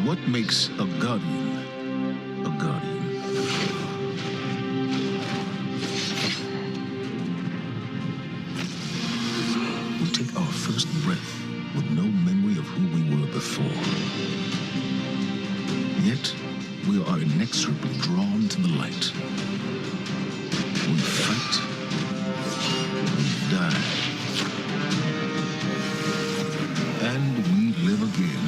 What makes a guardian a guardian? We take our first breath with no memory of who we were before. Yet, we are inexorably drawn to the light. We fight, we die, and we live again.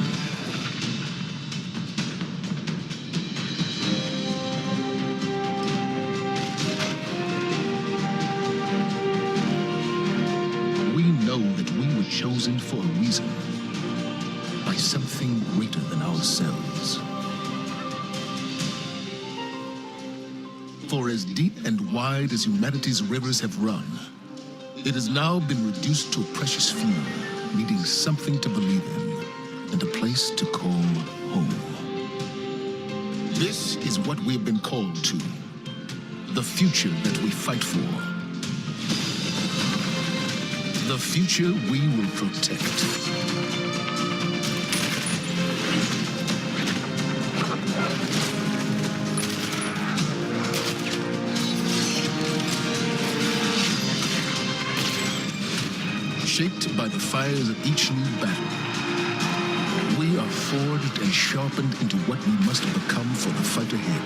We know that we were chosen for a reason, by something greater than ourselves. For as deep and wide as humanity's rivers have run, it has now been reduced to a precious few, needing something to believe in and a place to call home. This is what we have been called to, the future that we fight for, the future we will protect. Shaped by the fires of each new battle, we are forged and sharpened into what we must become for the fight ahead.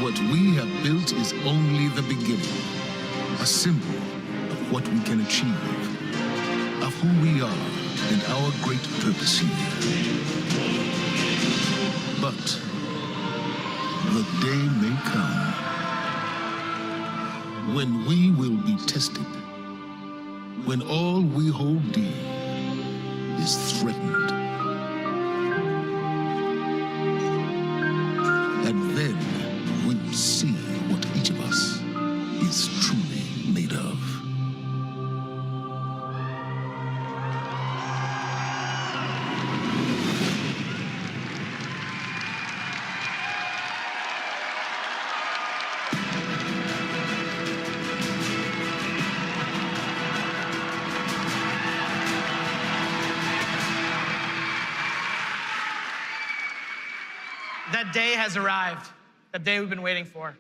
What we have built is only the beginning, a symbol of what we can achieve, of who we are and our great purpose here. But the day may come when we will be tested, when all we hold dear is threatened. And then we will see what each of us is truly made of. That day has arrived, that day we've been waiting for.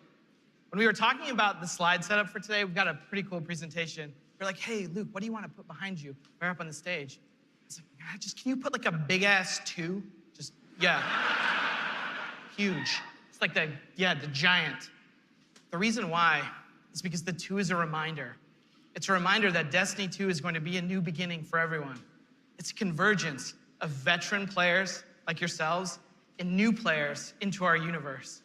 When we were talking about the slide setup for today, we've got a pretty cool presentation. We're like, hey, Luke, what do you want to put behind you? We're up on the stage. It's like, just can you put like a big ass 2? Just, yeah. Huge. It's like the giant. The reason why is because the 2 is a reminder. It's a reminder that Destiny 2 is going to be a new beginning for everyone. It's a convergence of veteran players like yourselves and new players into our universe.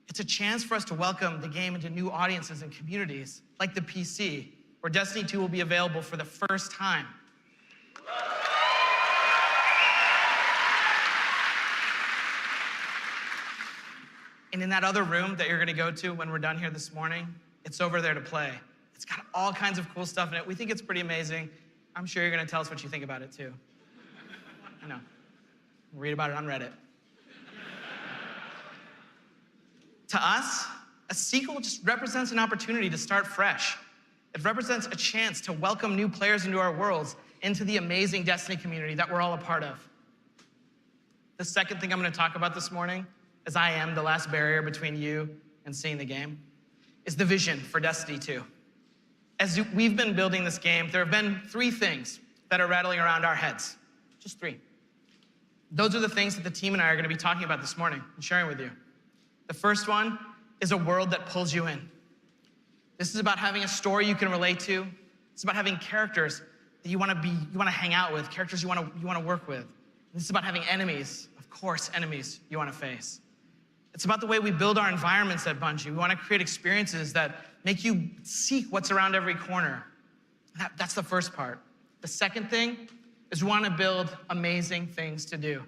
It's a chance for us to welcome the game into new audiences and communities, like the PC, where Destiny 2 will be available for the first time. And in that other room that you're gonna go to when we're done here this morning, it's over there to play. It's got all kinds of cool stuff in it. We think it's pretty amazing. I'm sure you're gonna tell us what you think about it too. I know. Read about it on Reddit. To us, a sequel just represents an opportunity to start fresh. It represents a chance to welcome new players into our worlds, into the amazing Destiny community that we're all a part of. The second thing I'm gonna talk about this morning, as I am the last barrier between you and seeing the game, is the vision for Destiny 2. As we've been building this game, there have been 3 things that are rattling around our heads. Just 3. Those are the things that the team and I are gonna be talking about this morning and sharing with you. The first one is a world that pulls you in. This is about having a story you can relate to. It's about having characters that you wanna hang out with, characters you wanna work with. This is about having enemies, of course, enemies you wanna face. It's about the way we build our environments at Bungie. We wanna create experiences that make you seek what's around every corner. That's the first part. The second thing is we wanna build amazing things to do.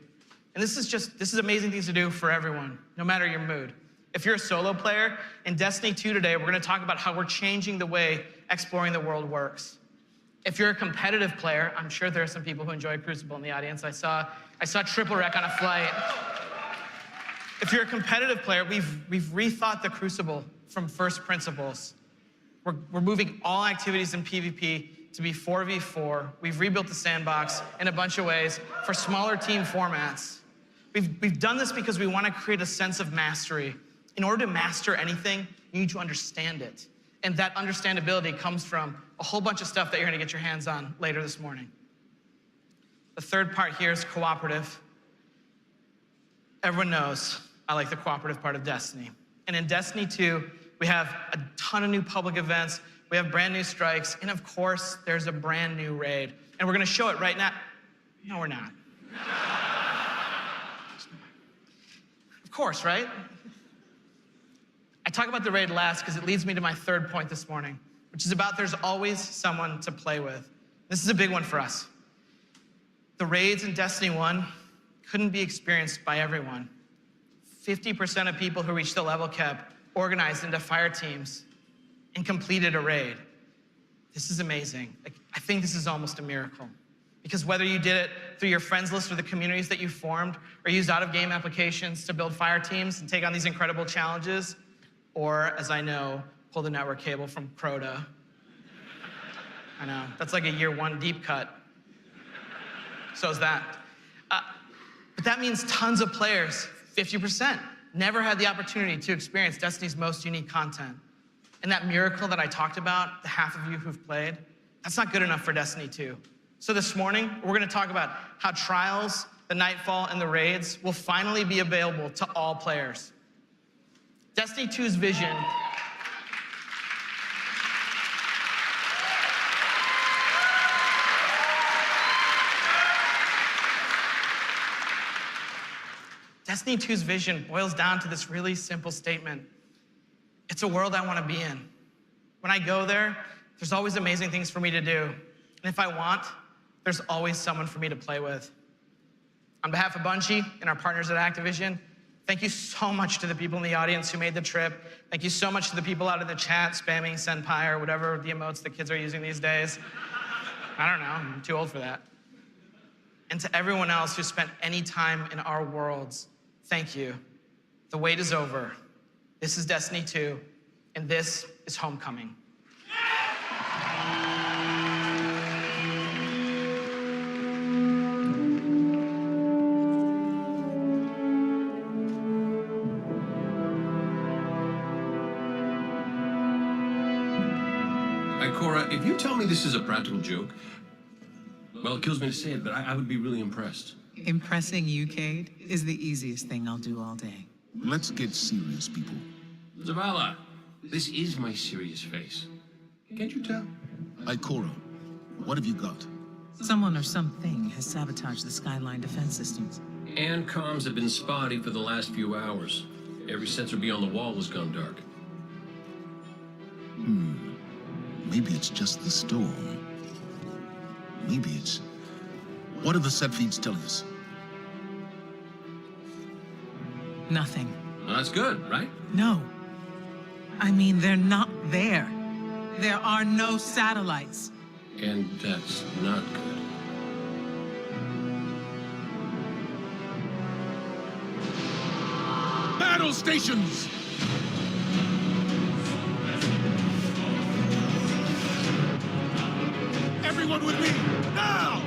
And this is amazing things to do for everyone, no matter your mood. If you're a solo player, in Destiny 2 today, we're gonna talk about how we're changing the way exploring the world works. If you're a competitive player, I'm sure there are some people who enjoy Crucible in the audience. I saw Triple Wreck on a flight. If you're a competitive player, we've rethought the Crucible from first principles. We're moving all activities in PvP to be 4v4. We've rebuilt the sandbox in a bunch of ways for smaller team formats. We've done this because we want to create a sense of mastery. In order to master anything, you need to understand it. And that understandability comes from a whole bunch of stuff that you're going to get your hands on later this morning. The third part here is cooperative. Everyone knows I like the cooperative part of Destiny. And in Destiny 2, we have a ton of new public events, we have brand new strikes, and of course, there's a brand new raid. And we're going to show it right now. No, we're not. Of course, right? I talk about the raid last because it leads me to my third point this morning, which is about there's always someone to play with. This is a big one for us. The raids in Destiny 1 couldn't be experienced by everyone. 50% of people who reached the level cap organized into fire teams and completed a raid. This is amazing. I think this is almost a miracle. Because whether you did it through your friends list or the communities that you formed, or used out-of-game applications to build fire teams and take on these incredible challenges, or, as I know, pull the network cable from Crota. I know, that's like a year one deep cut. So is that. But that means tons of players, 50%, never had the opportunity to experience Destiny's most unique content. And that miracle that I talked about, the half of you who've played, that's not good enough for Destiny 2. So this morning, we're going to talk about how Trials, the Nightfall, and the raids will finally be available to all players. Destiny 2's vision Destiny 2's vision boils down to this really simple statement. It's a world I want to be in. When I go there, there's always amazing things for me to do. And if I want, there's always someone for me to play with. On behalf of Bungie and our partners at Activision, thank you so much to the people in the audience who made the trip. Thank you so much to the people out in the chat spamming Senpai or whatever the emotes the kids are using these days. I don't know, I'm too old for that. And to everyone else who spent any time in our worlds, thank you. The wait is over. This is Destiny 2, and this is Homecoming. Cora, if you tell me this is a practical joke, well, it kills me to say it, but I would be really impressed. Impressing you, Cade, is the easiest thing I'll do all day. Let's get serious, people. Zavala, this is my serious face. Can't you tell? Ikora, what have you got? Someone or something has sabotaged the Skyline defense systems. And comms have been spotty for the last few hours. Every sensor beyond the wall has gone dark. Maybe it's just the storm. Maybe it's... What are the set feeds telling us? Nothing. Well, that's good, right? No. I mean, they're not there. There are no satellites. And that's not good. Battle stations! Everyone with me, now!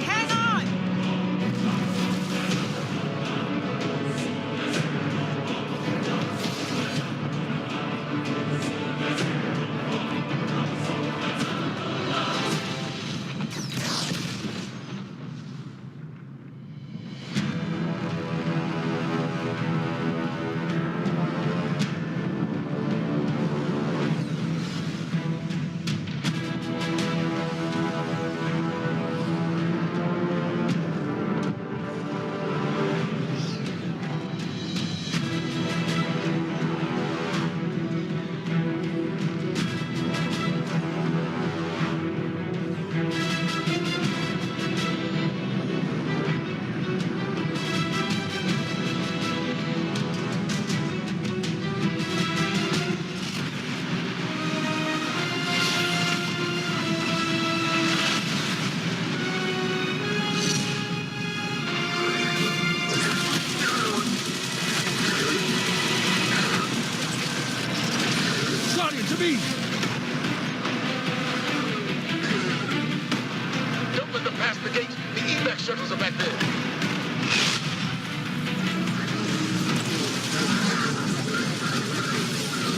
Hang on! me! Don't let them pass the gate. The evac shuttles are back there.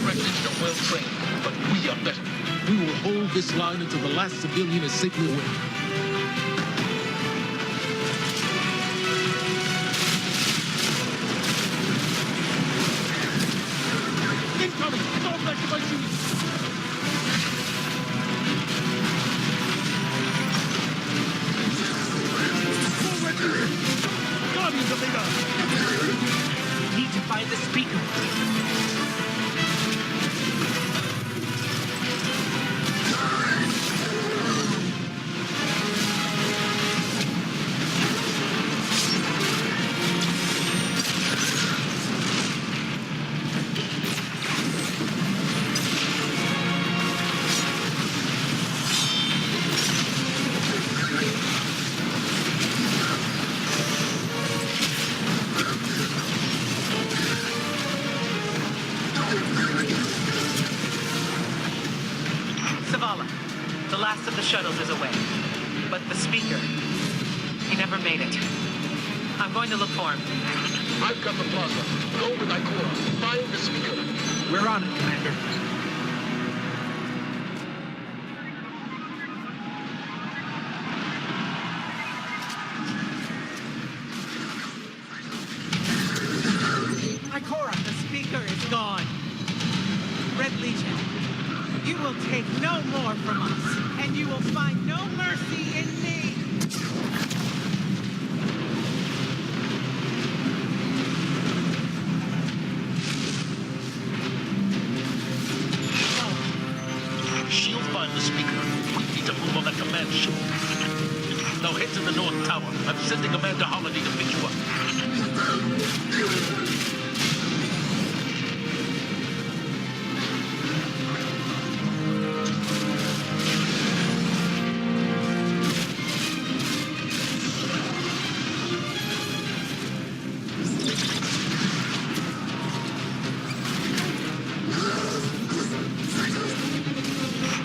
Red Legion are well trained, but we are better. We will hold this line until the last civilian is safely away. Incoming! Don't back to my shoes! Guardians of Ada! Need to find the speaker. Zavala, the last of the shuttles is away. But the speaker, he never made it. I'm going to look for him. I've got the plaza. Go with Ikora. Find the speaker. We're on it, Commander. Ikora, the speaker is gone. Red Legion, you will take no more from us, and you will find no mercy in me. She'll find the speaker. We need to move on that command ship. Now head to the North Tower. I'm sending Commander Holiday to pick you up.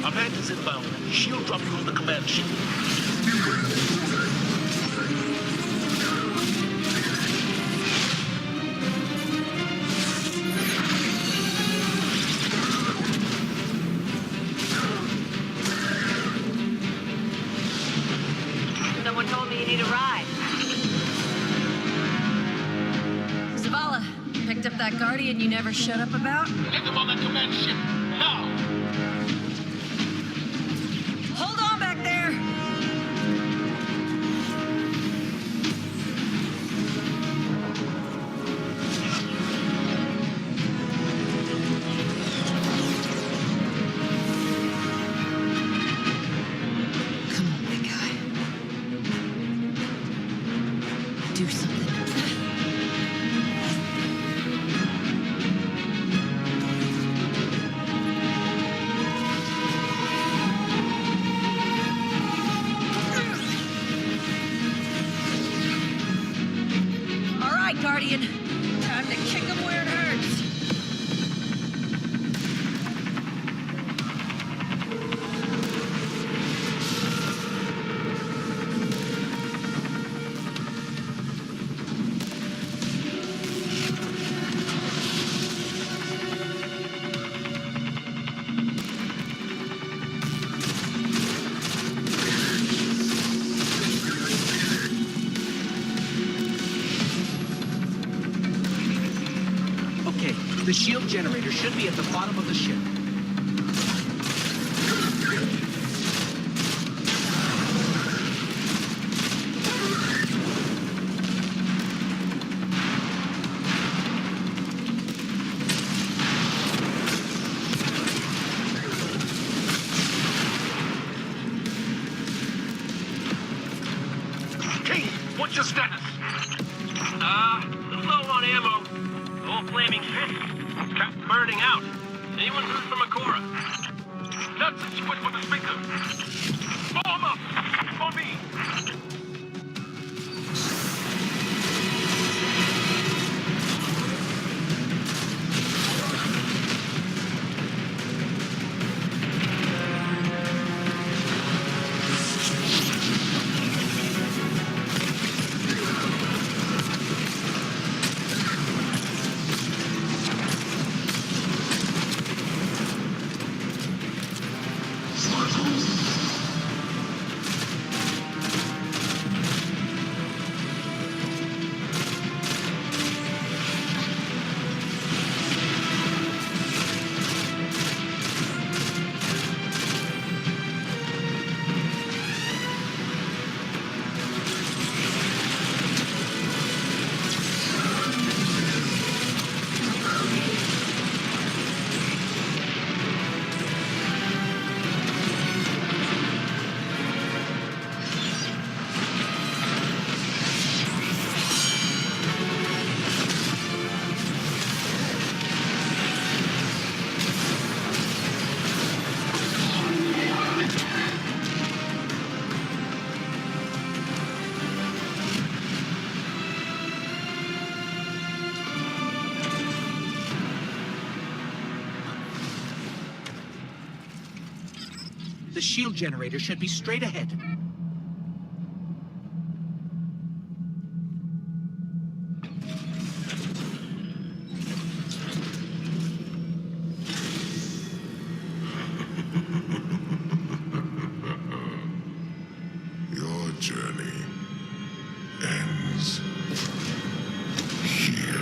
Amanda's inbound. She'll drop you on the command ship. Someone told me you need a ride. Zavala, picked up that Guardian you never shut up about? Get them on that command ship. Now! Hold on back there! Come on, big guy. Do something. All right, Guardian. Time to kick him where it hurts. Okay, the shield generator should be at the bottom of the ship. King, what's your status? Low on ammo. All flaming fists. Cap burning out. Anyone heard from Ikora? Nuts and squid for the speaker. Form up! On me! The shield generator should be straight ahead. Your journey ends here.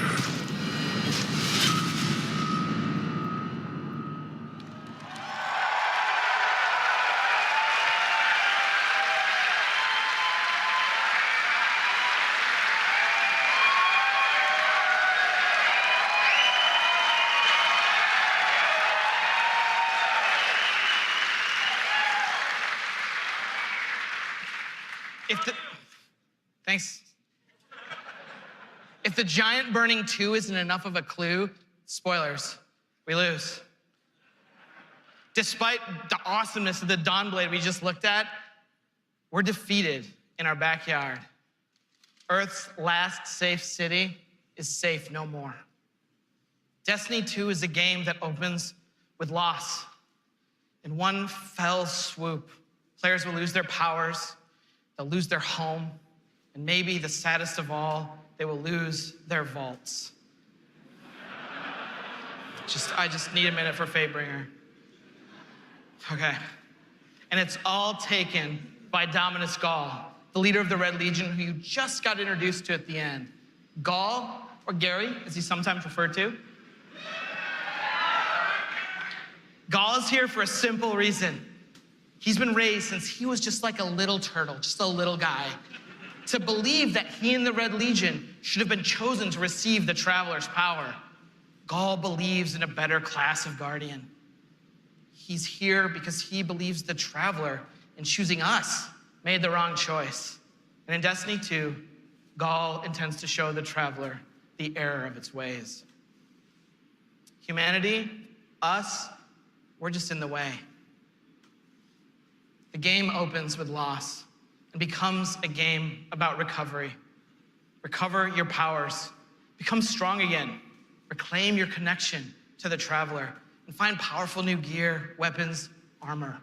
Thanks. If the giant burning 2 isn't enough of a clue, spoilers, we lose. Despite the awesomeness of the Dawnblade we just looked at, we're defeated in our backyard. Earth's last safe city is safe no more. Destiny 2 is a game that opens with loss. In one fell swoop, players will lose their powers, they'll lose their home, and maybe the saddest of all, they will lose their vaults. I just need a minute for Fatebringer. Okay. And it's all taken by Dominus Gaul, the leader of the Red Legion, who you just got introduced to at the end. Gaul, or Gary, as he's sometimes referred to. Gaul is here for a simple reason. He's been raised since he was just like a little turtle, just a little guy, to believe that he and the Red Legion should have been chosen to receive the Traveler's power. Gaul believes in a better class of Guardian. He's here because he believes the Traveler, in choosing us, made the wrong choice. And in Destiny 2, Gaul intends to show the Traveler the error of its ways. Humanity, us, we're just in the way. The game opens with loss and becomes a game about recovery. Recover your powers, become strong again, reclaim your connection to the Traveler, and find powerful new gear, weapons, armor.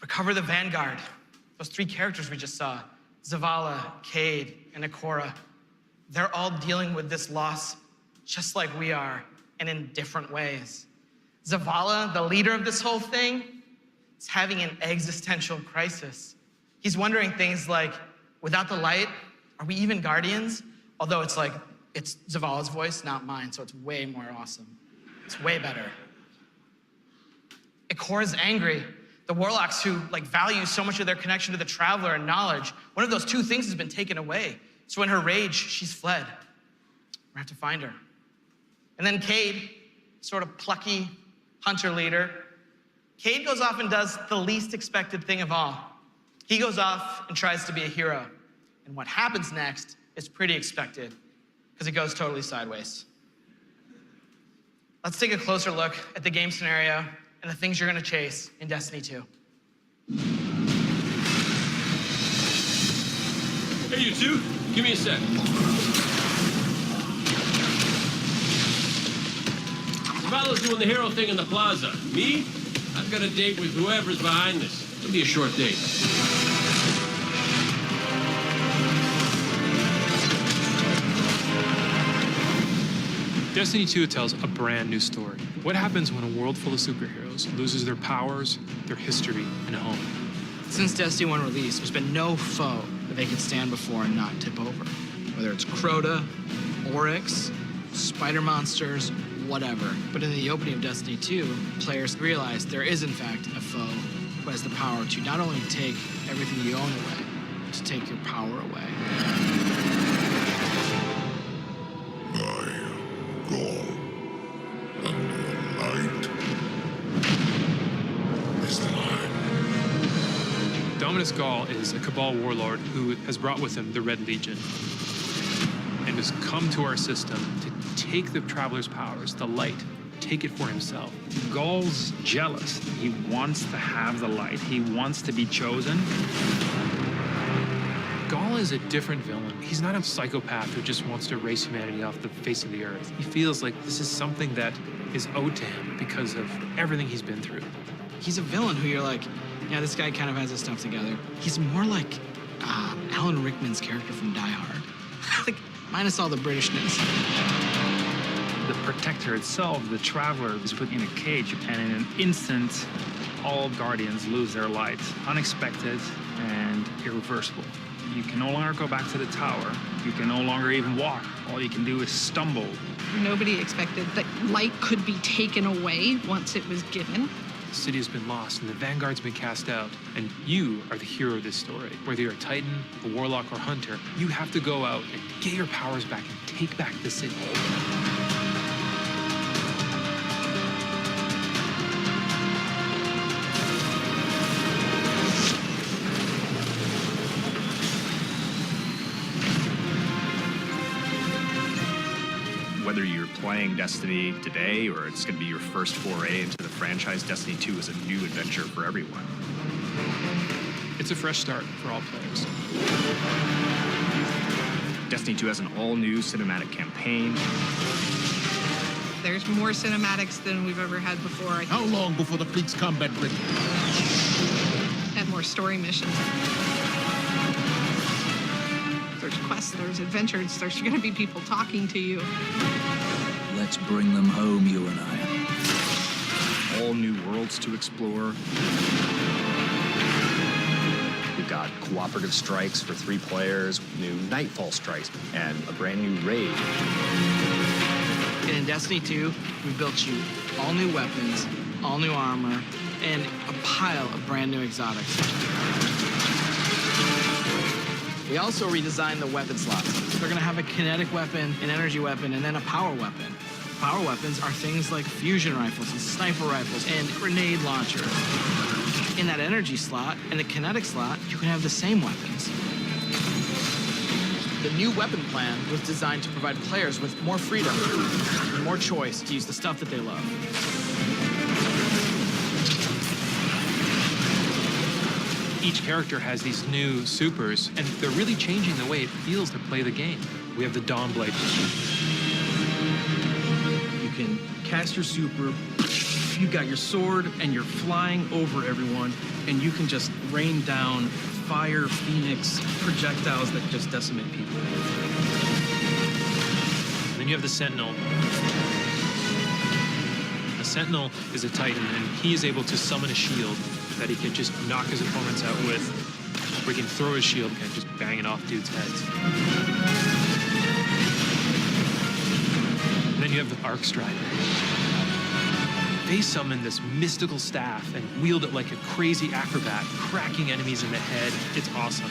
Recover the Vanguard, those 3 characters we just saw, Zavala, Cade, and Ikora. They're all dealing with this loss just like we are, and in different ways. Zavala, the leader of this whole thing, is having an existential crisis. He's wondering things like, without the light, are we even Guardians? Although it's Zavala's voice, not mine, so it's way more awesome. It's way better. Ikora's angry. The Warlocks who value so much of their connection to the Traveler and knowledge, one of those 2 things has been taken away. So in her rage, she's fled. We have to find her. And then Cade, sort of plucky hunter leader, Cade goes off and does the least expected thing of all. He goes off and tries to be a hero. And what happens next is pretty expected, because it goes totally sideways. Let's take a closer look at the game scenario and the things you're gonna chase in Destiny 2. Hey, you two, give me a sec. Zavala's doing the hero thing in the plaza. Me? I've got a date with whoever's behind this. It'll be a short date. Destiny 2 tells a brand new story. What happens when a world full of superheroes loses their powers, their history, and home? Since Destiny 1 release, there's been no foe that they can stand before and not tip over. Whether it's Crota, Oryx, spider monsters, whatever. But in the opening of Destiny 2, players realize there is, in fact, a foe who has the power to not only take everything you own away, but to take your power away. I am Gaul, and your light is mine. Dominus Gaul is a Cabal warlord who has brought with him the Red Legion and has come to our system to take the Traveler's powers, the light, take it for himself. Gaul's jealous. He wants to have the light. He wants to be chosen. Gaul is a different villain. He's not a psychopath who just wants to erase humanity off the face of the earth. He feels like this is something that is owed to him because of everything he's been through. He's a villain who you're like, yeah, this guy kind of has his stuff together. He's more like Alan Rickman's character from Die Hard. Like, minus all the Britishness. The Protector itself, the Traveler, is put in a cage, and in an instant, all Guardians lose their light. Unexpected and irreversible. You can no longer go back to the tower. You can no longer even walk. All you can do is stumble. Nobody expected that light could be taken away once it was given. The city has been lost and the Vanguard's been cast out. And you are the hero of this story. Whether you're a Titan, a Warlock, or Hunter, you have to go out and get your powers back and take back the city. Whether you're playing Destiny today or it's going to be your first foray into the franchise, Destiny 2 is a new adventure for everyone. It's a fresh start for all players. Destiny 2 has an all-new cinematic campaign. There's more cinematics than we've ever had before. I How long before the fleet's combat ready? And more story missions. There's quests, there's adventures, there's gonna be people talking to you. Let's bring them home, you and I. All new worlds to explore. We've got cooperative strikes for 3 players, new Nightfall strikes, and a brand new raid. And in Destiny 2, we built you all new weapons, all new armor, and a pile of brand new exotics. We also redesigned the weapon slots. They're gonna have a kinetic weapon, an energy weapon, and then a power weapon. Power weapons are things like fusion rifles and sniper rifles and grenade launchers. In that energy slot and the kinetic slot, you can have the same weapons. The new weapon plan was designed to provide players with more freedom and more choice to use the stuff that they love. Each character has these new supers, and they're really changing the way it feels to play the game. We have the Dawnblade. You can cast your super, you've got your sword, and you're flying over everyone, and you can just rain down fire, phoenix, projectiles that just decimate people. And then you have the Sentinel. The Sentinel is a Titan, and he is able to summon a shield that he can just knock his opponents out with, or he can throw his shield and just bang it off dudes' heads. And then you have the Arc Strider. They summon this mystical staff and wield it like a crazy acrobat, cracking enemies in the head. It's awesome.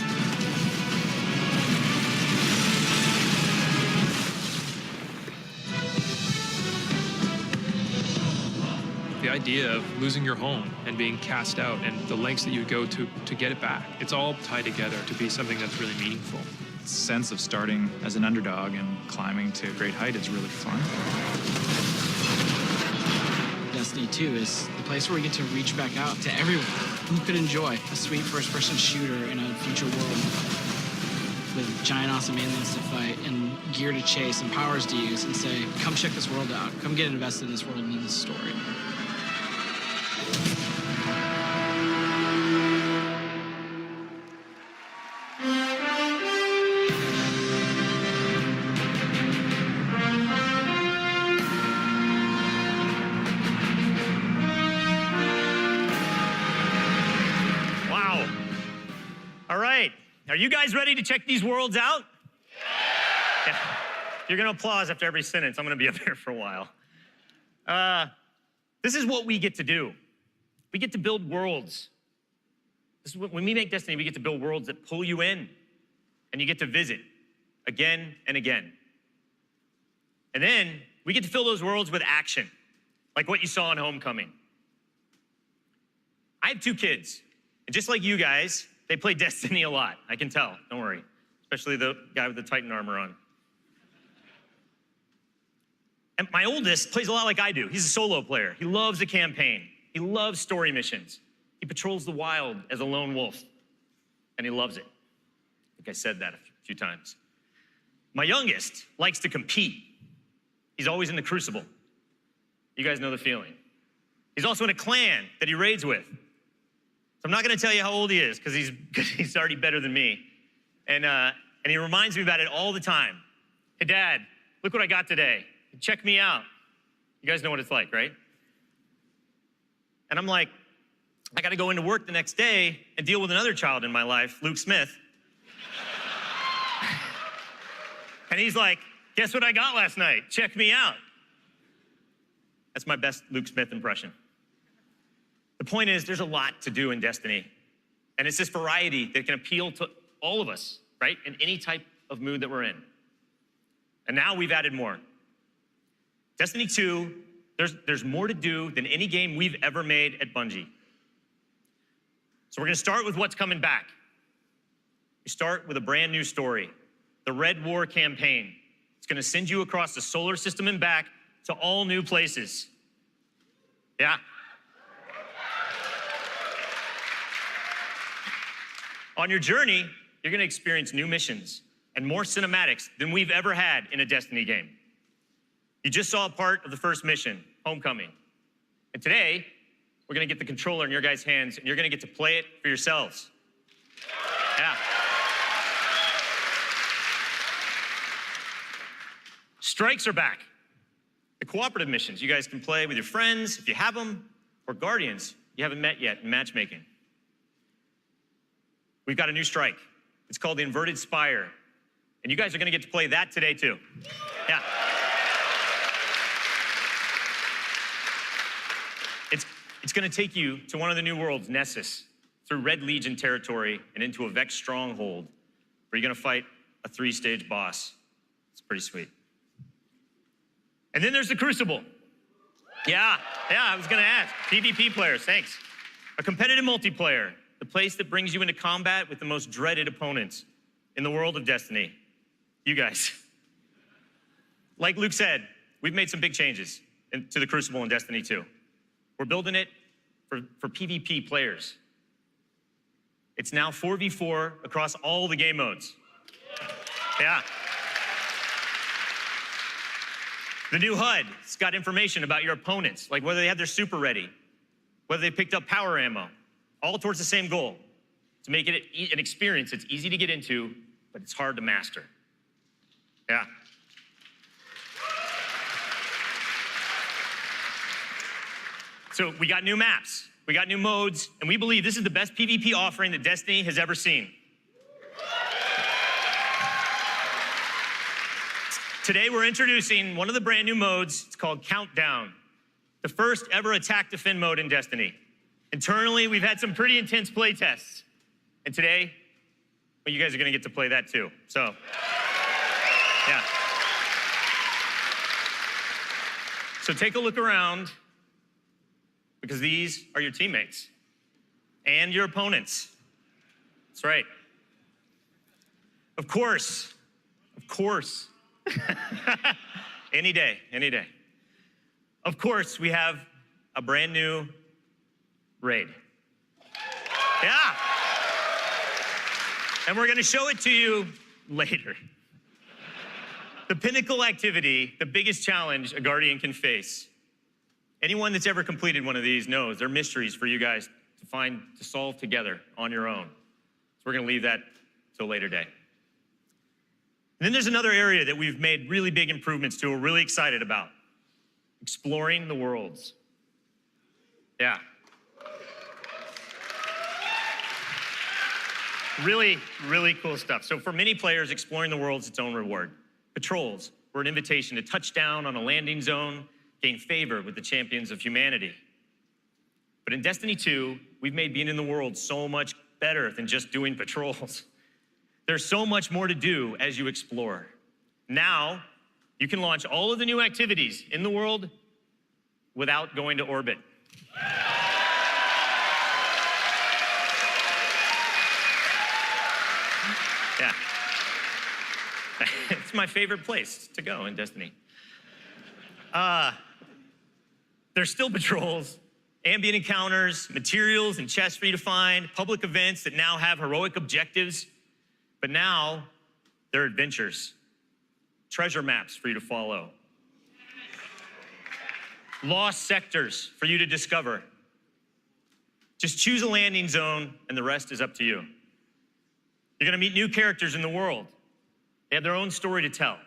The idea of losing your home and being cast out and the lengths that you would go to get it back, it's all tied together to be something that's really meaningful. The sense of starting as an underdog and climbing to a great height is really fun. Destiny 2 is the place where we get to reach back out to everyone who could enjoy a sweet first-person shooter in a future world with giant awesome aliens to fight and gear to chase and powers to use and say, come check this world out. Come get invested in this world and in this story. Are you guys ready to check these worlds out? Yeah. You're gonna applause after every sentence. I'm gonna be up here for a while. This is what we get to do. We get to build worlds. This is when we make Destiny, we get to build worlds that pull you in, and you get to visit again and again. And then we get to fill those worlds with action, like what you saw in Homecoming. I have 2 kids, and just like you guys, they play Destiny a lot. I can tell, don't worry. Especially the guy with the Titan armor on. And my oldest plays a lot like I do. He's a solo player. He loves the campaign. He loves story missions. He patrols the wild as a lone wolf, and he loves it. I think I said that a few times. My youngest likes to compete. He's always in the crucible. You guys know the feeling. He's also in a clan that he raids with. So I'm not gonna tell you how old he is, because he's already better than me. And he reminds me about it all the time. Hey, Dad, look what I got today. Check me out. You guys know what it's like, right? And I'm like, I gotta go into work the next day and deal with another child in my life, Luke Smith. And he's like, guess what I got last night? Check me out. That's my best Luke Smith impression. The point is, there's a lot to do in Destiny. And it's this variety that can appeal to all of us, right? In any type of mood that we're in. And now we've added more. Destiny 2, there's more to do than any game we've ever made at Bungie. So we're gonna start with what's coming back. We start with a brand new story, the Red War campaign. It's gonna send you across the solar system and back to all new places. Yeah. On your journey, you're gonna experience new missions and more cinematics than we've ever had in a Destiny game. You just saw a part of the first mission, Homecoming. And today, we're gonna get the controller in your guys' hands and you're gonna get to play it for yourselves. Yeah. Strikes are back. The cooperative missions you guys can play with your friends if you have them, or Guardians you haven't met yet in matchmaking. We've got a new strike. It's called the Inverted Spire. And you guys are gonna get to play that today too. Yeah. It's gonna take you to one of the new worlds, Nessus, through Red Legion territory and into a Vex stronghold, where you're gonna fight a 3-stage boss. It's pretty sweet. And then there's the Crucible. Yeah, I was gonna ask. PvP players, thanks. A competitive multiplayer, the place that brings you into combat with the most dreaded opponents in the world of Destiny. You guys. Like Luke said, we've made some big changes to the Crucible in Destiny 2. We're building it for PvP players. It's now 4v4 across all the game modes. Yeah. The new HUD, it's got information about your opponents, like whether they have their super ready, whether they picked up power ammo, all towards the same goal, to make it an experience that's easy to get into, but it's hard to master. Yeah. So we got new maps, we got new modes, and we believe this is the best PvP offering that Destiny has ever seen. Today we're introducing one of the brand new modes. It's called Countdown, the first ever attack defend mode in Destiny. Internally, we've had some pretty intense play tests. And today, well, you guys are gonna get to play that too. So, yeah. So take a look around, because these are your teammates and your opponents. That's right. Of course. Any day. Of course, we have a brand new raid. Yeah. And we're gonna show it to you later. The pinnacle activity, the biggest challenge a Guardian can face. Anyone that's ever completed one of these knows they're mysteries for you guys to solve together on your own. So we're gonna leave that till a later day. And then there's another area that we've made really big improvements to, we're really excited about. Exploring the worlds. Yeah. Really, really cool stuff. So for many players, exploring the world's its own reward. Patrols were an invitation to touch down on a landing zone, gain favor with the champions of humanity. But in Destiny 2, we've made being in the world so much better than just doing patrols. There's so much more to do as you explore. Now, you can launch all of the new activities in the world without going to orbit. Yeah. It's my favorite place to go in Destiny. There's still patrols, ambient encounters, materials and chests for you to find, public events that now have heroic objectives. But now, they're adventures, treasure maps for you to follow. lost sectors for you to discover. Just choose a landing zone, and the rest is up to you. You're gonna meet new characters in the world. They have their own story to tell.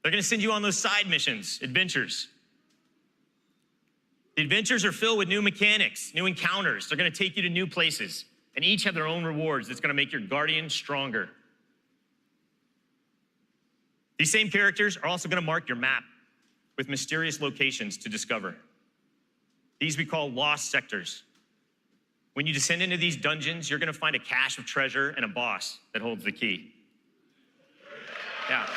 They're gonna send you on those side missions, adventures. The adventures are filled with new mechanics, new encounters. They're gonna take you to new places, and each have their own rewards that's gonna make your Guardian stronger. These same characters are also gonna mark your map with mysterious locations to discover. These we call lost sectors. When you descend into these dungeons, you're gonna find a cache of treasure and a boss that holds the key. Yeah.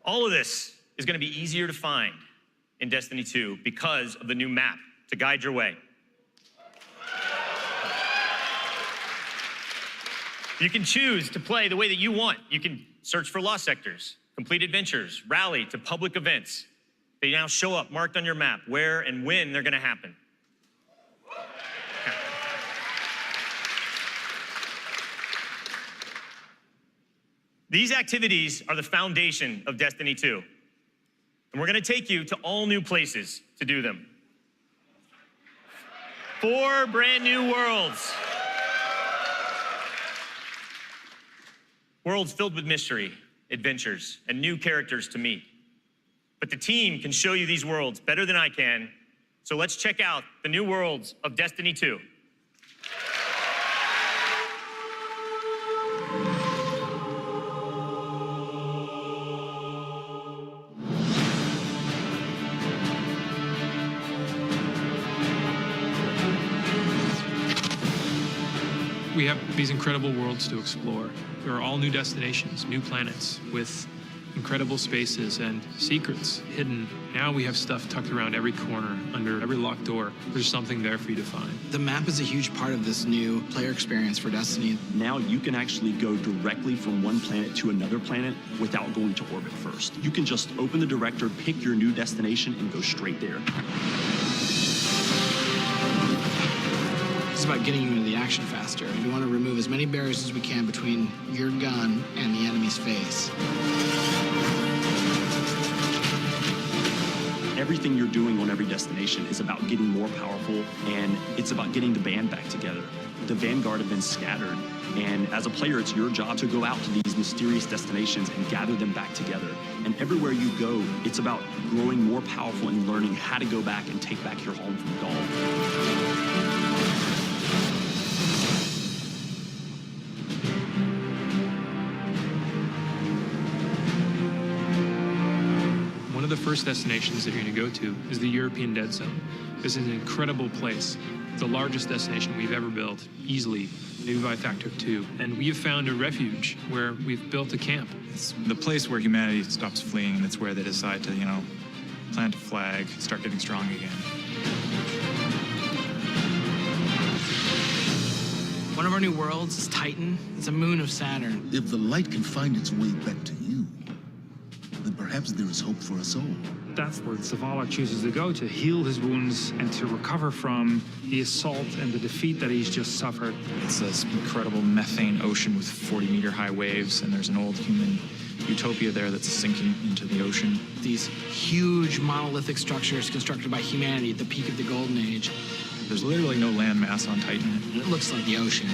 All of this is gonna be easier to find in Destiny 2 because of the new map to guide your way. You can choose to play the way that you want. You can search for lost sectors, complete adventures, rally to public events. They now show up marked on your map where and when they're gonna happen. These activities are the foundation of Destiny 2. And we're gonna take you to all new places to do them. 4 brand new worlds. Worlds filled with mystery, adventures, and new characters to meet. But the team can show you these worlds better than I can, so let's check out the new worlds of Destiny 2. We have these incredible worlds to explore. There are all new destinations, new planets with incredible spaces and secrets hidden. Now we have stuff tucked around every corner, under every locked door. There's something there for you to find. The map is a huge part of this new player experience for Destiny. Now you can actually go directly from one planet to another planet without going to orbit first. You can just open the director, pick your new destination, and go straight there. It's about getting you into the action faster. We want to remove as many barriers as we can between your gun and the enemy's face. Everything you're doing on every destination is about getting more powerful, and it's about getting the band back together. The Vanguard have been scattered, and as a player, it's your job to go out to these mysterious destinations and gather them back together. And everywhere you go, it's about growing more powerful and learning how to go back and take back your home from Gaul. One of the first destinations that you're going to go to is the European Dead Zone. This is an incredible place. It's the largest destination we've ever built, easily, maybe by a factor of 2. And we have found a refuge where we've built a camp. It's the place where humanity stops fleeing, and it's where they decide to, plant a flag, start getting strong again. One of our new worlds is Titan. It's a moon of Saturn. If the light can find its way back to you, then perhaps there is hope for us all. That's where Zavala chooses to go, to heal his wounds and to recover from the assault and the defeat that he's just suffered. It's this incredible methane ocean with 40-meter high waves, and there's an old human utopia there that's sinking into the ocean. These huge monolithic structures constructed by humanity at the peak of the Golden Age. There's literally no land mass on Titan. It looks like the ocean.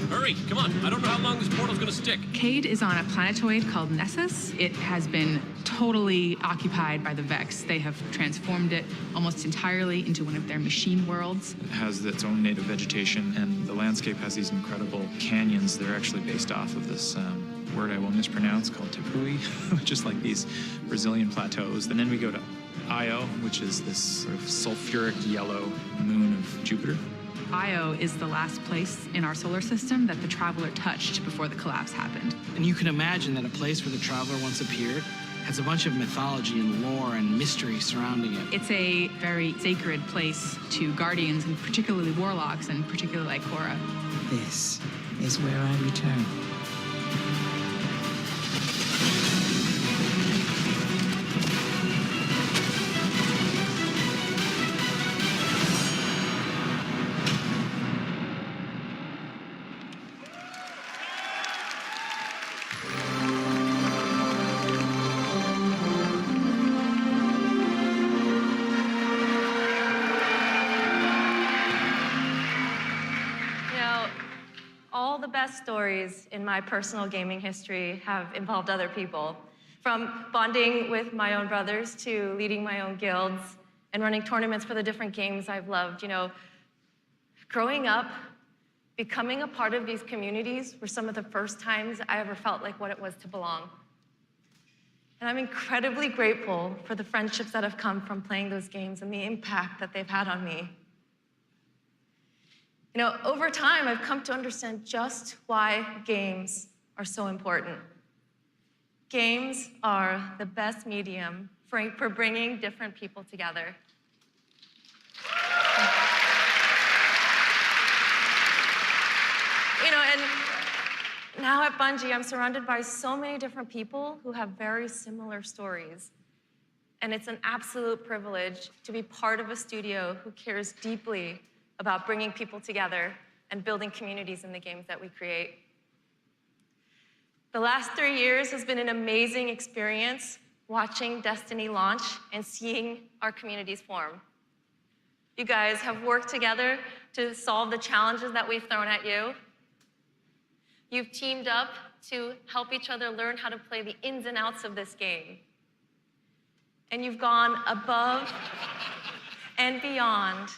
Hurry, come on. I don't know how long this portal's gonna stick. Cade is on a planetoid called Nessus. It has been totally occupied by the Vex. They have transformed it almost entirely into one of their machine worlds. It has its own native vegetation, and the landscape has these incredible canyons. They're actually based off of this word I will mispronounce called Tepui, just like these Brazilian plateaus. And then we go to Io, which is this sort of sulfuric yellow moon of Jupiter. Io is the last place in our solar system that the Traveler touched before the collapse happened. And you can imagine that a place where the Traveler once appeared has a bunch of mythology and lore and mystery surrounding it. It's a very sacred place to Guardians, and particularly Warlocks, and particularly like Cora. This is where I return. best stories in my personal gaming history have involved other people. From bonding with my own brothers to leading my own guilds and running tournaments for the different games I've loved. You know, growing up, becoming a part of these communities were some of the first times I ever felt like what it was to belong. And I'm incredibly grateful for the friendships that have come from playing those games and the impact that they've had on me. You know, over time, I've come to understand just why games are so important. Games are the best medium for bringing different people together. You know, and now at Bungie, I'm surrounded by so many different people who have very similar stories. And it's an absolute privilege to be part of a studio who cares deeply about bringing people together and building communities in the games that we create. The last 3 years has been an amazing experience watching Destiny launch and seeing our communities form. You guys have worked together to solve the challenges that we've thrown at you. You've teamed up to help each other learn how to play the ins and outs of this game. And you've gone above and beyond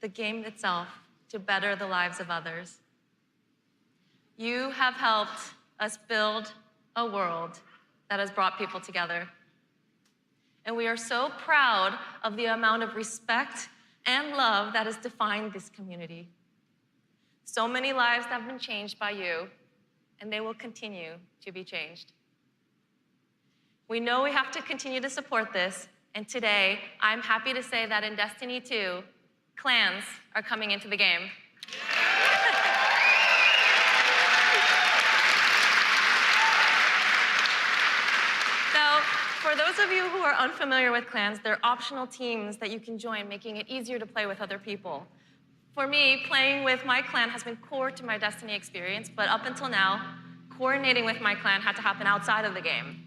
the game itself to better the lives of others. You have helped us build a world that has brought people together. And we are so proud of the amount of respect and love that has defined this community. So many lives have been changed by you, and they will continue to be changed. We know we have to continue to support this, and today, I'm happy to say that in Destiny 2, clans are coming into the game. Now, for those of you who are unfamiliar with clans, they're optional teams that you can join, making it easier to play with other people. For me, playing with my clan has been core to my Destiny experience, but up until now, coordinating with my clan had to happen outside of the game.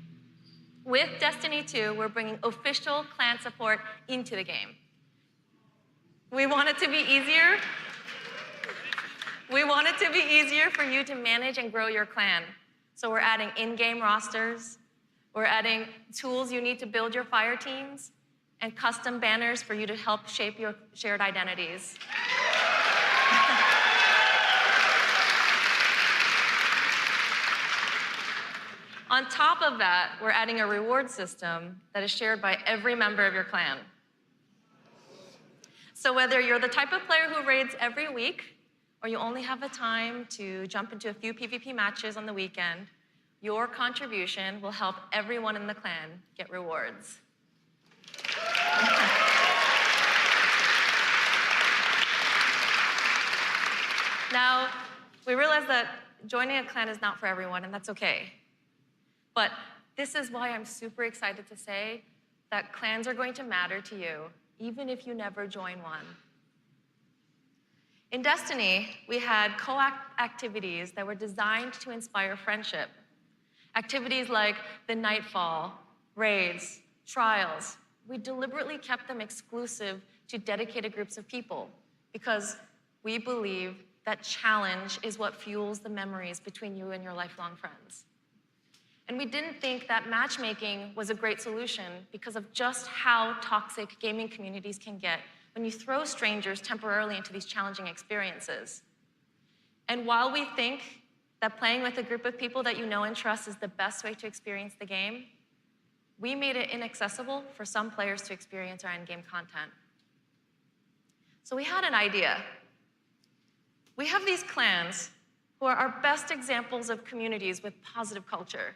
With Destiny 2, we're bringing official clan support into the game. We want it to be easier. We want it to be easier for you to manage and grow your clan. So we're adding in-game rosters, we're adding tools you need to build your fire teams, and custom banners for you to help shape your shared identities. On top of that, we're adding a reward system that is shared by every member of your clan. So whether you're the type of player who raids every week, or you only have the time to jump into a few PvP matches on the weekend, your contribution will help everyone in the clan get rewards. Now, we realize that joining a clan is not for everyone, and that's okay. But this is why I'm super excited to say that clans are going to matter to you, even if you never join one. In Destiny, we had co-op activities that were designed to inspire friendship. Activities like the Nightfall, raids, trials. We deliberately kept them exclusive to dedicated groups of people because we believe that challenge is what fuels the memories between you and your lifelong friends. And we didn't think that matchmaking was a great solution because of just how toxic gaming communities can get when you throw strangers temporarily into these challenging experiences. And while we think that playing with a group of people that you know and trust is the best way to experience the game, we made it inaccessible for some players to experience our in-game content. So we had an idea. We have these clans who are our best examples of communities with positive culture.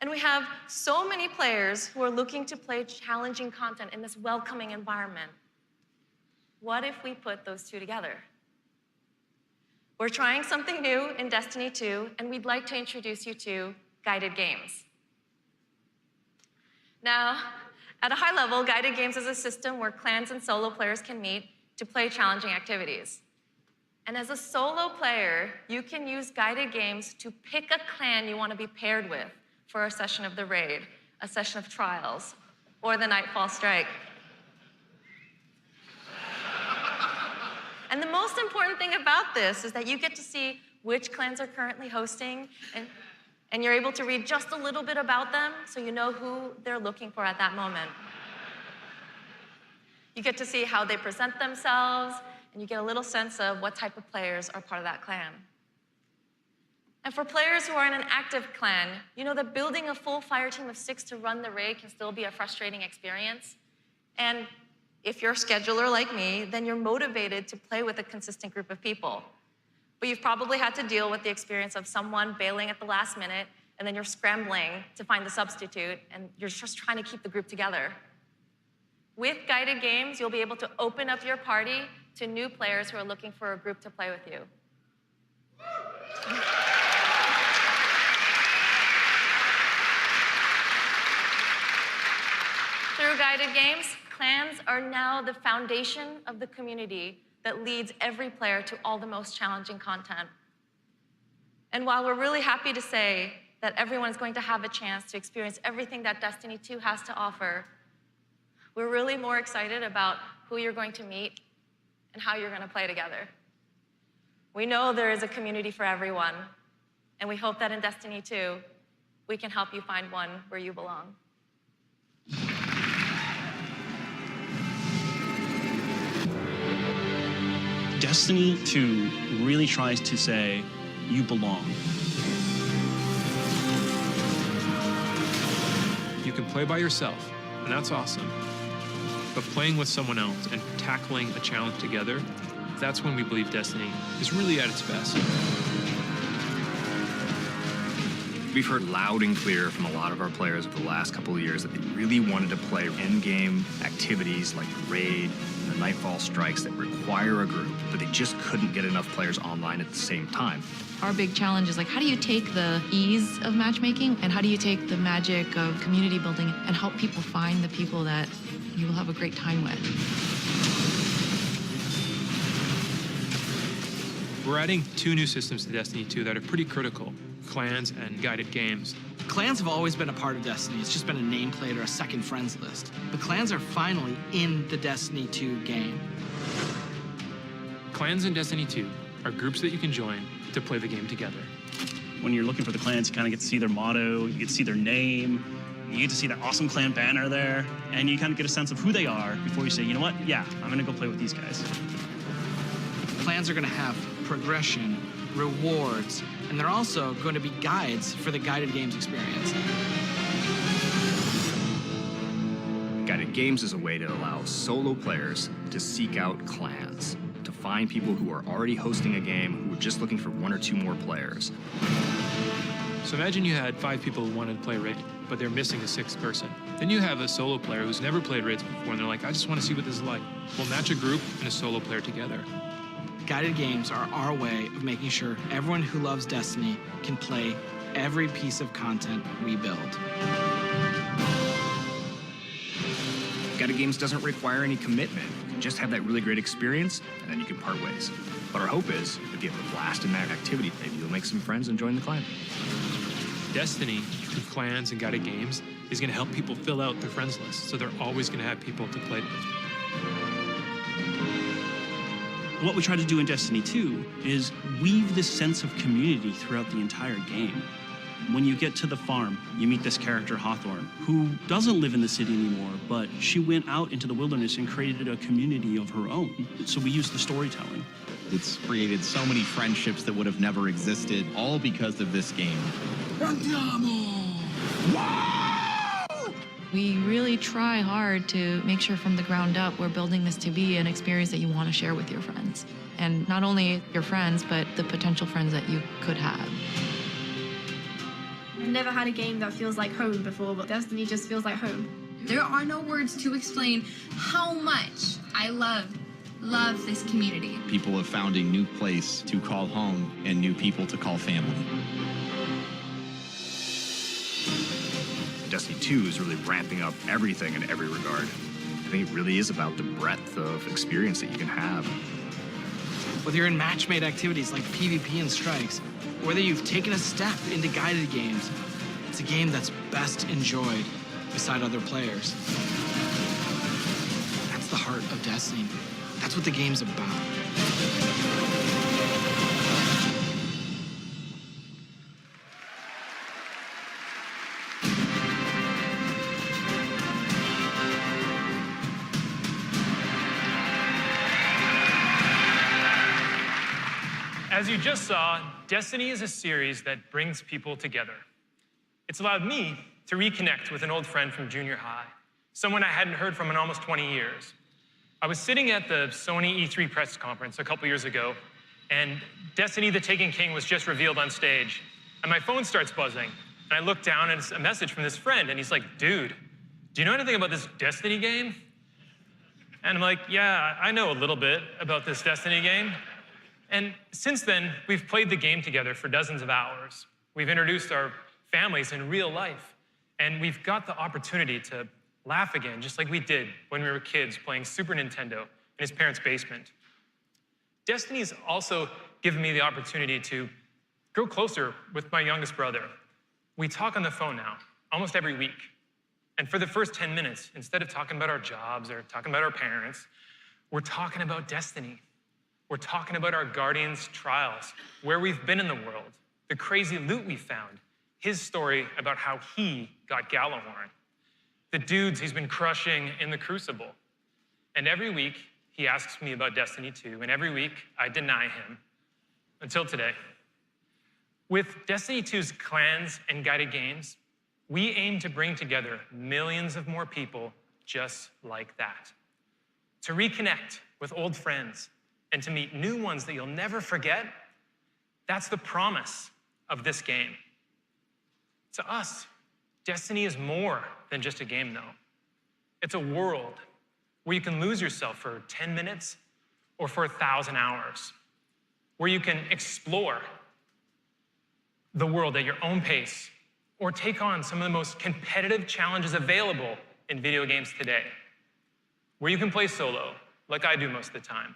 And we have so many players who are looking to play challenging content in this welcoming environment. What if we put those two together? We're trying something new in Destiny 2, and we'd like to introduce you to guided games. Now, at a high level, guided games is a system where clans and solo players can meet to play challenging activities. And as a solo player, you can use guided games to pick a clan you want to be paired with for a session of the raid, a session of trials, or the Nightfall Strike. And the most important thing about this is that you get to see which clans are currently hosting, and you're able to read just a little bit about them so you know who they're looking for at that moment. You get to see how they present themselves, and you get a little sense of what type of players are part of that clan. And for players who are in an active clan, you know that building a full fire team of 6 to run the raid can still be a frustrating experience. And if you're a scheduler like me, then you're motivated to play with a consistent group of people. But you've probably had to deal with the experience of someone bailing at the last minute, and then you're scrambling to find the substitute, and you're just trying to keep the group together. With guided games, you'll be able to open up your party to new players who are looking for a group to play with you. Through guided games, clans are now the foundation of the community that leads every player to all the most challenging content. And while we're really happy to say that everyone is going to have a chance to experience everything that Destiny 2 has to offer, we're really more excited about who you're going to meet and how you're going to play together. We know there is a community for everyone, and we hope that in Destiny 2, we can help you find one where you belong. Destiny 2 really tries to say, you belong. You can play by yourself, and that's awesome. But playing with someone else and tackling a challenge together, that's when we believe Destiny is really at its best. We've heard loud and clear from a lot of our players over the last couple of years that they really wanted to play in-game activities like the Raid and the Nightfall Strikes that require a group, but they just couldn't get enough players online at the same time. Our big challenge is like, how do you take the ease of matchmaking and how do you take the magic of community building and help people find the people that you will have a great time with? We're adding 2 new systems to Destiny 2 that are pretty critical: clans and guided games. Clans have always been a part of Destiny. It's just been a nameplate or a second friends list. But clans are finally in the Destiny 2 game. Clans in Destiny 2 are groups that you can join to play the game together. When you're looking for the clans, you kind of get to see their motto, you get to see their name, you get to see that awesome clan banner there, and you kind of get a sense of who they are before you say, you know what, yeah, I'm gonna go play with these guys. Clans are gonna have progression, rewards, and they're also going to be guides for the guided games experience. Guided games is a way to allow solo players to seek out clans, to find people who are already hosting a game who are just looking for 1 or 2 more players. So imagine you had 5 people who wanted to play Raid, but they're missing a 6th person. Then you have a solo player who's never played Raids before, and they're like, I just want to see what this is like. We'll match a group and a solo player together. Guided games are our way of making sure everyone who loves Destiny can play every piece of content we build. Guided games doesn't require any commitment. You can just have that really great experience, and then you can part ways. But our hope is, if you have a blast in that activity, maybe you'll make some friends and join the clan. Destiny, through clans and guided games, is going to help people fill out their friends list, so they're always going to have people to play with. What we try to do in Destiny 2 is weave this sense of community throughout the entire game. When you get to the farm, you meet this character, Hawthorne, who doesn't live in the city anymore, but she went out into the wilderness and created a community of her own. So we use the storytelling. It's created so many friendships that would have never existed, all because of this game. We really try hard to make sure from the ground up we're building this to be an experience that you want to share with your friends. And not only your friends, but the potential friends that you could have. I've never had a game that feels like home before, but Destiny just feels like home. There are no words to explain how much I love this community. People have found a new place to call home and new people to call family. Destiny 2 is really ramping up everything in every regard. I think it really is about the breadth of experience that you can have. Whether you're in match-made activities like PvP and strikes, or whether you've taken a step into guided games, it's a game that's best enjoyed beside other players. That's the heart of Destiny. That's what the game's about. As you just saw, Destiny is a series that brings people together. It's allowed me to reconnect with an old friend from junior high, someone I hadn't heard from in almost 20 years. I was sitting at the Sony E3 press conference a couple years ago, and Destiny the Taken King was just revealed on stage, and my phone starts buzzing, and I look down and it's a message from this friend, and he's like, dude, do you know anything about this Destiny game? And I'm like, yeah, I know a little bit about this Destiny game. And since then, we've played the game together for dozens of hours. We've introduced our families in real life, and we've got the opportunity to laugh again, just like we did when we were kids playing Super Nintendo in his parents' basement. Destiny's also given me the opportunity to grow closer with my youngest brother. We talk on the phone now, almost every week. And for the first 10 minutes, instead of talking about our jobs or talking about our parents, we're talking about Destiny. We're talking about our Guardians' trials, where we've been in the world, the crazy loot we found, his story about how he got Gallahorn, the dudes he's been crushing in the Crucible. And every week, he asks me about Destiny 2, and every week, I deny him, until today. With Destiny 2's clans and guided games, we aim to bring together millions of more people just like that, to reconnect with old friends, and to meet new ones that you'll never forget. That's the promise of this game. To us, Destiny is more than just a game, though. It's a world where you can lose yourself for 10 minutes or for 1,000 hours, where you can explore the world at your own pace or take on some of the most competitive challenges available in video games today, where you can play solo, like I do most of the time,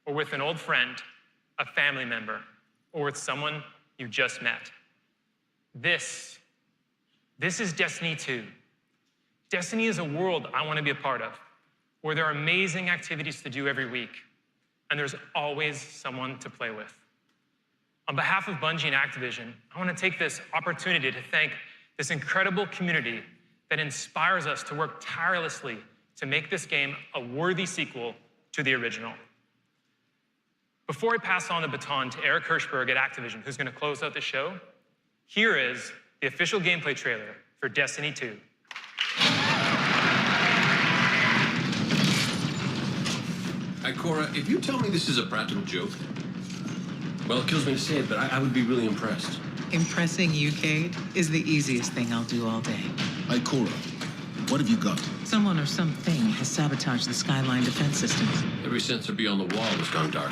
or with an old friend, a family member, or with someone you just met. This is Destiny 2. Destiny is a world I want to be a part of, where there are amazing activities to do every week, and there's always someone to play with. On behalf of Bungie and Activision, I want to take this opportunity to thank this incredible community that inspires us to work tirelessly to make this game a worthy sequel to the original. Before I pass on the baton to Eric Hirschberg at Activision, who's going to close out the show, here is the official gameplay trailer for Destiny 2. Hi, Cora, if you tell me this is a practical joke, well, it kills me to say it, but I would be really impressed. Impressing you, Cade, is the easiest thing I'll do all day. Ikora, what have you got? Someone or something has sabotaged the Skyline defense systems. Every sensor beyond the wall has gone dark.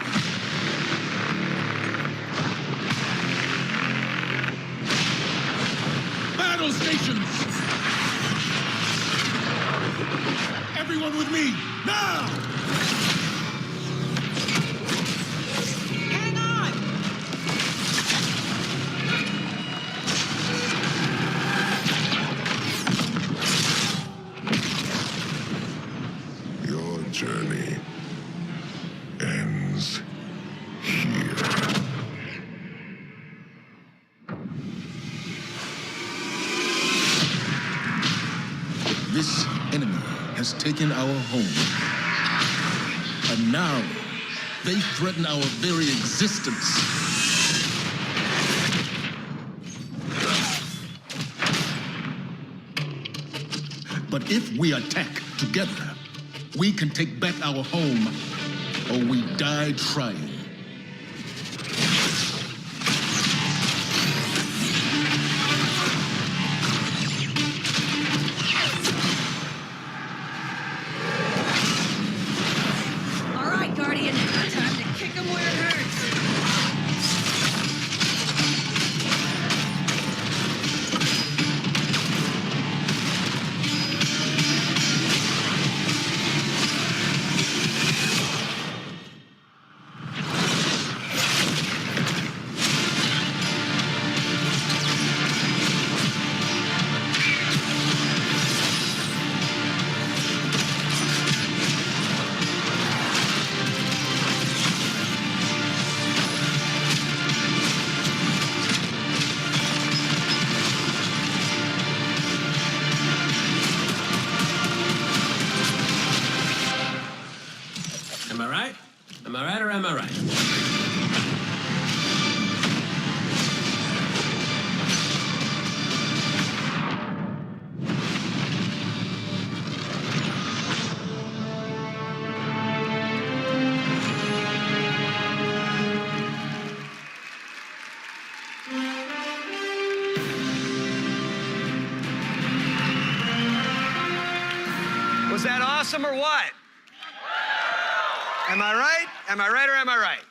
Battle stations! Everyone with me, now! Hang on! Your journey ends here. This enemy has taken our home. And now, they threaten our very existence. But if we attack together, we can take back our home, or we die trying. All right, Guardian. Time to kick him where it hurts. Am I right? Am I right or am I right? Was that awesome or what? Am I right? Am I right or am I right?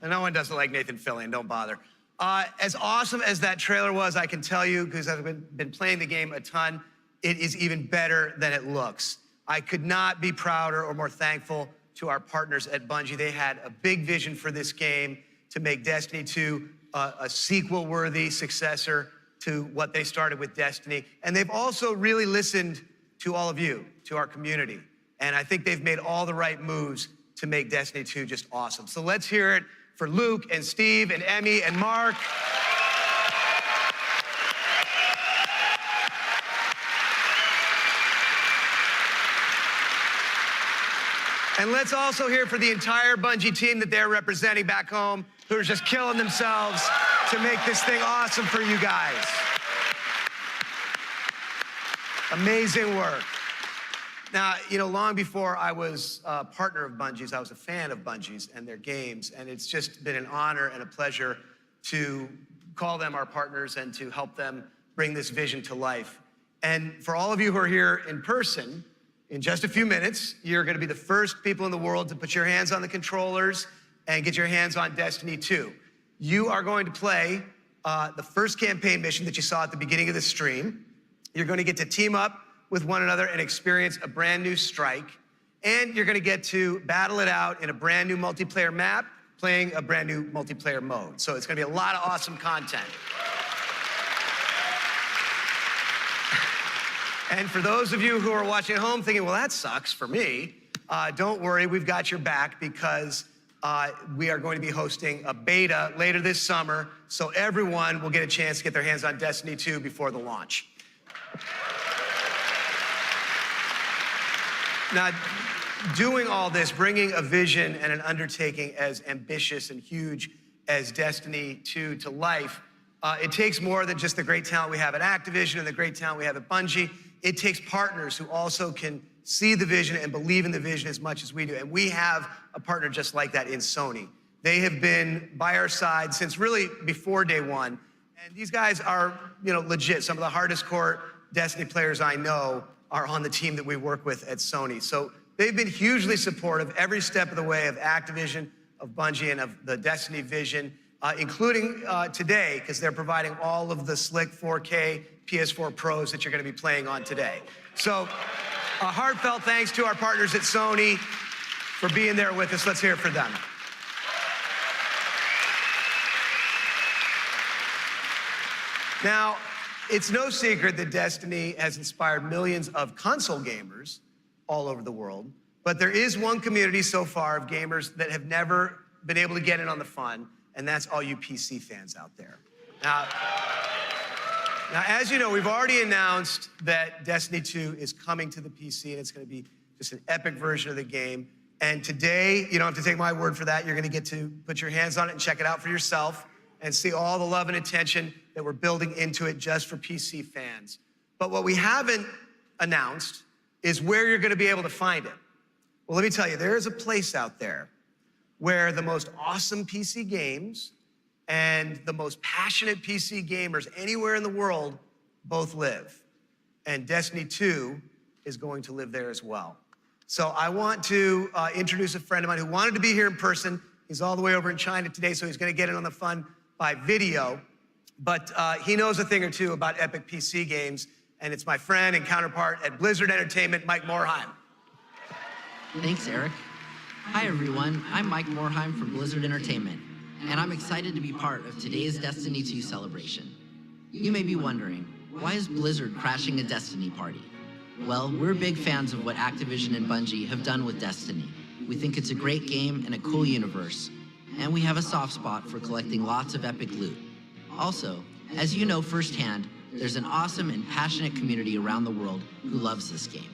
And no one doesn't like Nathan Fillion, don't bother. As awesome as that trailer was, I can tell you, because I've been playing the game a ton, it is even better than it looks. I could not be prouder or more thankful to our partners at Bungie. They had a big vision for this game to make Destiny 2 a sequel-worthy successor to what they started with Destiny. And they've also really listened to all of you, to our community. And I think they've made all the right moves to make Destiny 2 just awesome. So let's hear it for Luke and Steve and Emmy and Mark. And let's also hear for the entire Bungie team that they're representing back home, who are just killing themselves to make this thing awesome for you guys. Amazing work. Now, you know, long before I was a partner of Bungie's, I was a fan of Bungie's and their games, and it's just been an honor and a pleasure to call them our partners and to help them bring this vision to life. And for all of you who are here in person, in just a few minutes, you're gonna be the first people in the world to put your hands on the controllers and get your hands on Destiny 2. You are going to play the first campaign mission that you saw at the beginning of the stream. You're gonna get to team up with one another and experience a brand new strike. And you're gonna get to battle it out in a brand new multiplayer map, playing a brand new multiplayer mode. So it's gonna be a lot of awesome content. And for those of you who are watching at home thinking, well, that sucks for me, don't worry, we've got your back, because we are going to be hosting a beta later this summer, so everyone will get a chance to get their hands on Destiny 2 before the launch. Now, doing all this, bringing a vision and an undertaking as ambitious and huge as Destiny 2 to life, it takes more than just the great talent we have at Activision and the great talent we have at Bungie. It takes partners who also can see the vision and believe in the vision as much as we do. And we have a partner just like that in Sony. They have been by our side since really before day one. And these guys are, you know, legit. Some of the hardest core Destiny players I know are on the team that we work with at Sony. So they've been hugely supportive every step of the way of Activision, of Bungie, and of the Destiny vision, including today, because they're providing all of the slick 4K PS4 Pros that you're gonna be playing on today. So a heartfelt thanks to our partners at Sony for being there with us. Let's hear it for them. Now, it's no secret that Destiny has inspired millions of console gamers all over the world, but there is one community so far of gamers that have never been able to get in on the fun, and that's all you PC fans out there. Now, as you know, we've already announced that Destiny 2 is coming to the PC, and it's gonna be just an epic version of the game. And today, you don't have to take my word for that, you're gonna get to put your hands on it and check it out for yourself and see all the love and attention that we're building into it just for PC fans. But what we haven't announced is where you're gonna be able to find it. Well, let me tell you, there is a place out there where the most awesome PC games and the most passionate PC gamers anywhere in the world both live. And Destiny 2 is going to live there as well. So I want to introduce a friend of mine who wanted to be here in person. He's all the way over in China today, so he's gonna get in on the fun by video. But he knows a thing or two about epic PC games, and it's my friend and counterpart at Blizzard Entertainment, Mike Morhaime. Thanks, Eric. Hi, everyone. I'm Mike Morhaime from Blizzard Entertainment, and I'm excited to be part of today's Destiny 2 celebration. You may be wondering, why is Blizzard crashing a Destiny party? Well, we're big fans of what Activision and Bungie have done with Destiny. We think it's a great game and a cool universe, and we have a soft spot for collecting lots of epic loot. Also, as you know firsthand, there's an awesome and passionate community around the world who loves this game.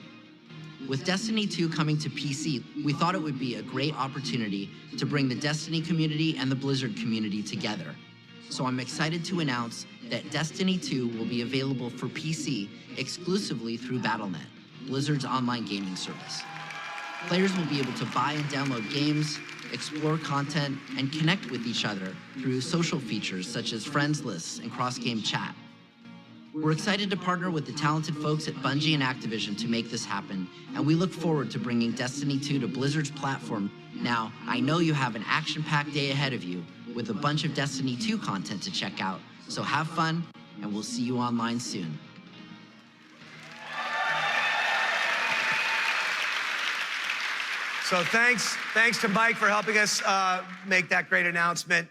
With Destiny 2 coming to PC, we thought it would be a great opportunity to bring the Destiny community and the Blizzard community together. So I'm excited to announce that Destiny 2 will be available for PC exclusively through Battle.net, Blizzard's online gaming service. Players will be able to buy and download games, explore content, and connect with each other through social features such as friends lists and cross-game chat. We're excited to partner with the talented folks at Bungie and Activision to make this happen, and we look forward to bringing Destiny 2 to Blizzard's platform. Now, I know you have an action-packed day ahead of you with a bunch of Destiny 2 content to check out, so have fun, and we'll see you online soon. So thanks to Mike for helping us make that great announcement.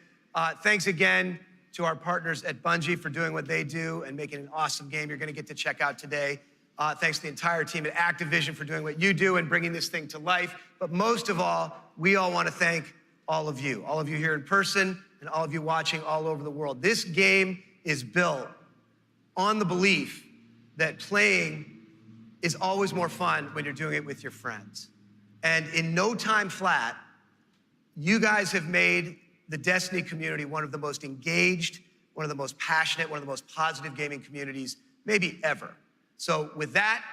Thanks again to our partners at Bungie for doing what they do and making an awesome game you're gonna get to check out today. Thanks to the entire team at Activision for doing what you do and bringing this thing to life. But most of all, we all wanna thank all of you here in person and all of you watching all over the world. This game is built on the belief that playing is always more fun when you're doing it with your friends. And in no time flat, you guys have made the Destiny community one of the most engaged, one of the most passionate, one of the most positive gaming communities maybe ever. So with that,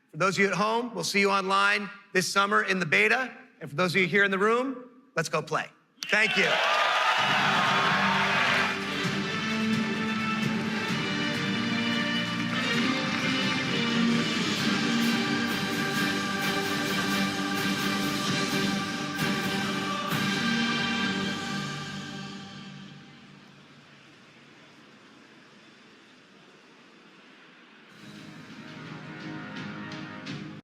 for those of you at home, we'll see you online this summer in the beta. And for those of you here in the room, let's go play. Thank you.